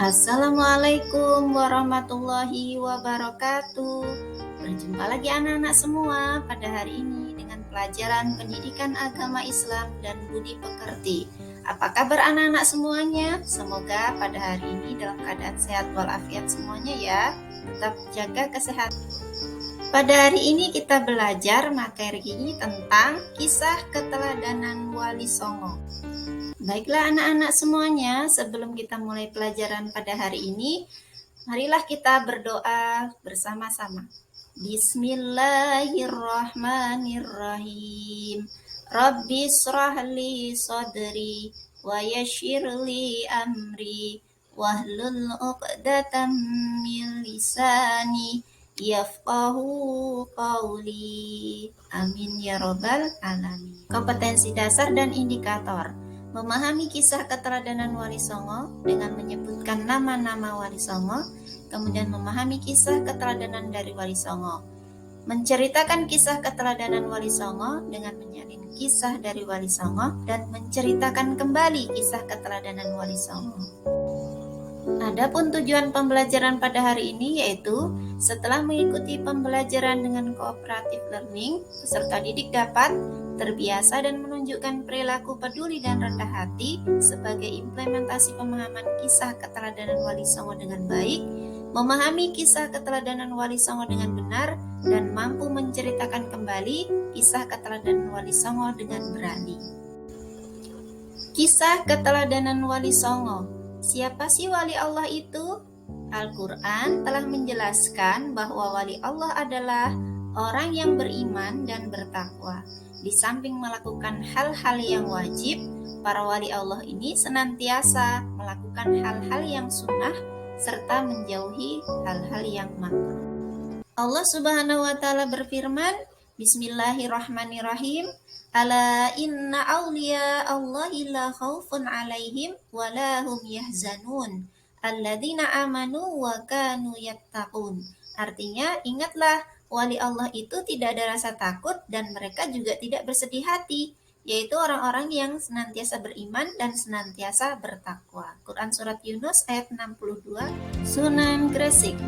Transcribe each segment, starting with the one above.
Assalamualaikum warahmatullahi wabarakatuh. Berjumpa lagi anak-anak semua pada hari ini dengan pelajaran pendidikan agama Islam dan budi pekerti. Apa kabar anak-anak semuanya? Semoga pada hari ini dalam keadaan sehat walafiat semuanya ya. Tetap jaga kesehatan. Pada hari ini kita belajar materi tentang kisah keteladanan Wali Songo. Baiklah anak-anak semuanya, sebelum kita mulai pelajaran pada hari ini, marilah kita berdoa bersama-sama. Bismillahirrahmanirrahim. Rabbi shrahli sadri wa yassirli amri wahlul 'uqdatam min lisani yafqahu qawli. Amin ya robbal alamin. Kompetensi dasar dan indikator. Memahami kisah keteladanan Wali Songo dengan menyebutkan nama-nama Wali Songo, kemudian memahami kisah keteladanan dari Wali Songo. Menceritakan kisah keteladanan Wali Songo dengan menyalin kisah dari Wali Songo dan menceritakan kembali kisah keteladanan Wali Songo. Adapun tujuan pembelajaran pada hari ini yaitu setelah mengikuti pembelajaran dengan cooperative learning, peserta didik dapat terbiasa dan menunjukkan perilaku peduli dan rendah hati sebagai implementasi pemahaman kisah keteladanan Wali Songo dengan baik, memahami kisah keteladanan Wali Songo dengan benar, dan mampu menceritakan kembali kisah keteladanan Wali Songo dengan berani. Kisah keteladanan Wali Songo. Siapa sih Wali Allah itu? Al-Quran telah menjelaskan bahwa Wali Allah adalah orang yang beriman dan bertakwa. Di samping melakukan hal-hal yang wajib, para wali Allah ini senantiasa melakukan hal-hal yang sunnah serta menjauhi hal-hal yang makruh. Allah Subhanahu wa taala berfirman, Bismillahirrahmanirrahim. Ala inna awliya Allahi la khaufun alaihim wa la hum yahzanun. Alladzina amanu wa kanu yattaqun. Artinya, ingatlah Wali Allah itu tidak ada rasa takut dan mereka juga tidak bersedih hati, yaitu orang-orang yang senantiasa beriman dan senantiasa bertakwa. Quran Surat Yunus ayat 62. Sunan Gresik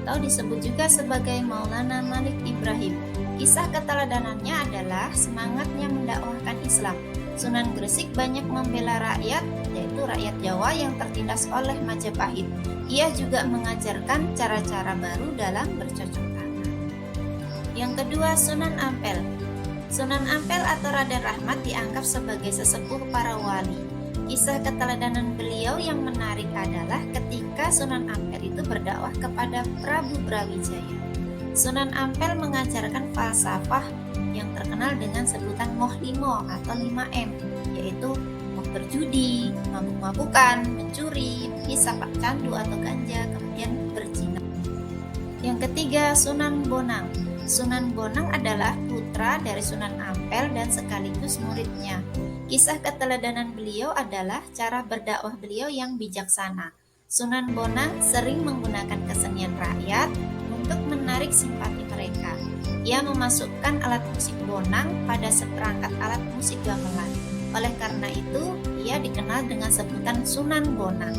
atau disebut juga sebagai Maulana Malik Ibrahim. Kisah keteladanannya adalah semangatnya mendakwahkan Islam. Sunan Gresik banyak membela rakyat, yaitu rakyat Jawa yang tertindas oleh Majapahit. Ia juga mengajarkan cara-cara baru dalam bercocok tanam. Yang kedua, Sunan Ampel. Sunan Ampel atau Raden Rahmat dianggap sebagai sesepuh para wali. Kisah keteladanan beliau yang menarik adalah ketika Sunan Ampel itu berdakwah kepada Prabu Brawijaya. Sunan Ampel mengajarkan falsafah yang terkenal dengan sebutan Moh Limo atau 5M, yaitu mau berjudi, mabuk-mabukan, mencuri, menghisap candu atau ganja, kemudian berzina. Yang ketiga, Sunan Bonang. Sunan Bonang adalah putra dari Sunan Ampel dan sekaligus muridnya. Kisah keteladanan beliau adalah cara berdakwah beliau yang bijaksana. Sunan Bonang sering menggunakan kesenian rakyat untuk menarik simpati mereka. Ia memasukkan alat musik bonang pada seperangkat alat musik gamelan. Oleh karena itu, ia dikenal dengan sebutan Sunan Bonang.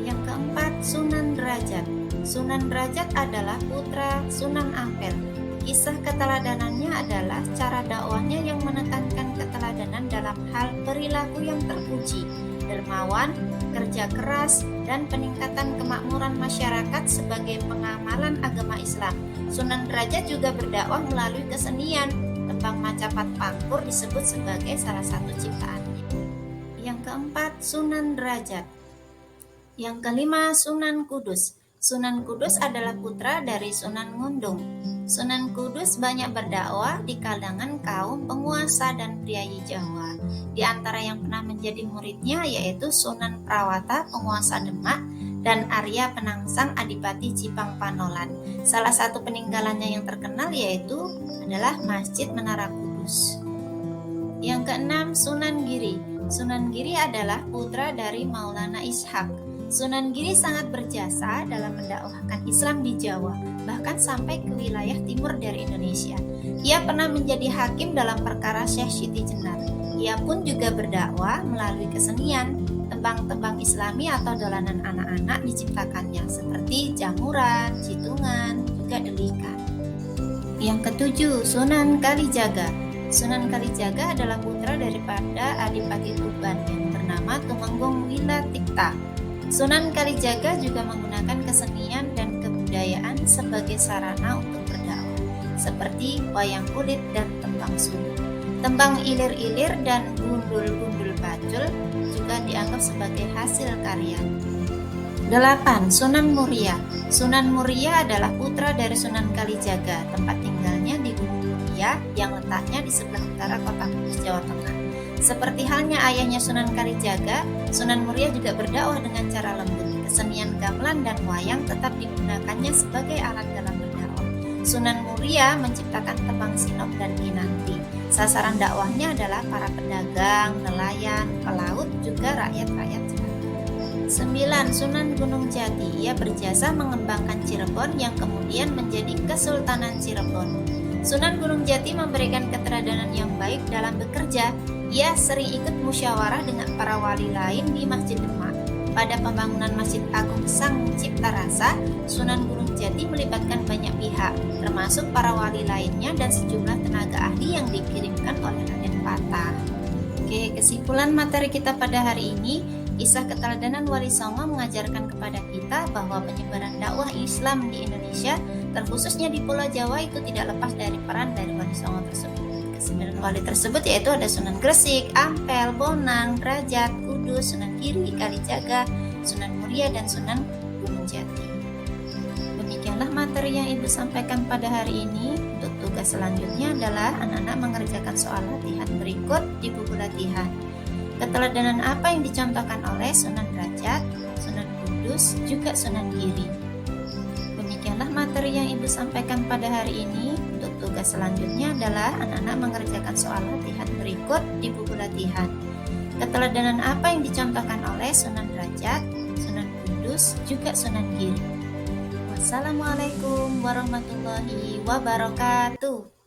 Yang keempat, Sunan Derajat. Sunan Derajat adalah putra Sunan Ampel. Kisah keteladanannya adalah cara dakwahnya yang menekankan keteladanan dalam hal perilaku yang terpuji, dermawan, kerja keras, dan peningkatan kemakmuran masyarakat sebagai pengamalan agama Islam. Sunan Derajat juga berdakwah melalui kesenian. Tembang Macapat Pangkur disebut sebagai salah satu ciptaannya. Yang keempat, Sunan Derajat. Yang kelima, Sunan Kudus. Sunan Kudus adalah putra dari Sunan Ngundung. Sunan Kudus banyak berdakwah di kalangan kaum penguasa dan priayi Jawa. Di antara yang pernah menjadi muridnya yaitu Sunan Prawata, penguasa Demak, dan Arya Penangsang, Adipati Cipang Panolan. Salah satu peninggalannya yang terkenal yaitu adalah Masjid Menara Kudus. Yang keenam, Sunan Giri. Sunan Giri adalah putra dari Maulana Ishaq. Sunan Giri sangat berjasa dalam mendakwahkan Islam di Jawa, bahkan sampai ke wilayah timur dari Indonesia. Ia pernah menjadi hakim dalam perkara Syekh Siti Jenar. Ia pun juga berdakwah melalui kesenian. Tembang-tembang Islami atau dolanan anak-anak diciptakannya seperti jamuran, citungan, juga delikan. Yang ketujuh, Sunan Kalijaga. Sunan Kalijaga adalah putra daripada Adipati Tuban yang bernama Tumenggung Wilatikta. Sunan Kalijaga juga menggunakan kesenian dan kebudayaan sebagai sarana untuk berdakwah, seperti wayang kulit dan tembang suluk. Tembang ilir-ilir dan gundul-gundul bacul juga dianggap sebagai hasil karya. 8. Sunan Muria. Sunan Muria adalah putra dari Sunan Kalijaga. Tempat tinggalnya di Gunung Muria yang letaknya di sebelah utara kota Kudus, Jawa Tengah. Seperti halnya ayahnya Sunan Kalijaga, Sunan Muria juga berdakwah dengan cara lembut. Kesenian gamelan dan wayang tetap digunakannya sebagai alat dalam berdakwah. Sunan Muria menciptakan tembang sinop dan kinanti. Sasaran dakwahnya adalah para pedagang, nelayan, pelaut, juga rakyat-rakyat jelata. 9. Sunan Gunung Jati. Ia berjasa mengembangkan Cirebon yang kemudian menjadi Kesultanan Cirebon. Sunan Gunung Jati memberikan keteladanan yang baik dalam bekerja. Ia sering ikut musyawarah dengan para wali lain di Masjid Demak. Pada pembangunan Masjid Agung Sang Cipta Rasa, Sunan Gunung Jati melibatkan banyak pihak, termasuk para wali lainnya dan sejumlah tenaga ahli yang dikirimkan oleh Raden Patah. Oke, kesimpulan materi kita pada hari ini, kisah keteladanan Wali Songo mengajarkan kepada kita bahwa penyebaran dakwah Islam di Indonesia, terkhususnya di Pulau Jawa, itu tidak lepas dari peran dari Wali Songo tersebut. Kesembilan wali tersebut yaitu ada Sunan Gresik, Ampel, Bonang, Derajat, Kudus, Sunan Giri, Kalijaga, Sunan Muria, dan Sunan Gunung Jati. Demikianlah materi yang Ibu sampaikan pada hari ini. Untuk tugas selanjutnya adalah anak-anak mengerjakan soal latihan berikut di buku latihan. Keteladanan apa yang dicontohkan oleh Sunan Derajat, Sunan Kudus, juga Sunan Giri? Demikianlah materi yang Ibu sampaikan pada hari ini. Untuk tugas selanjutnya adalah anak-anak mengerjakan soal latihan berikut di buku latihan. Keteladanan apa yang dicontohkan oleh Sunan Derajat, Sunan Kudus, juga Sunan Giri? Wassalamualaikum warahmatullahi wabarakatuh.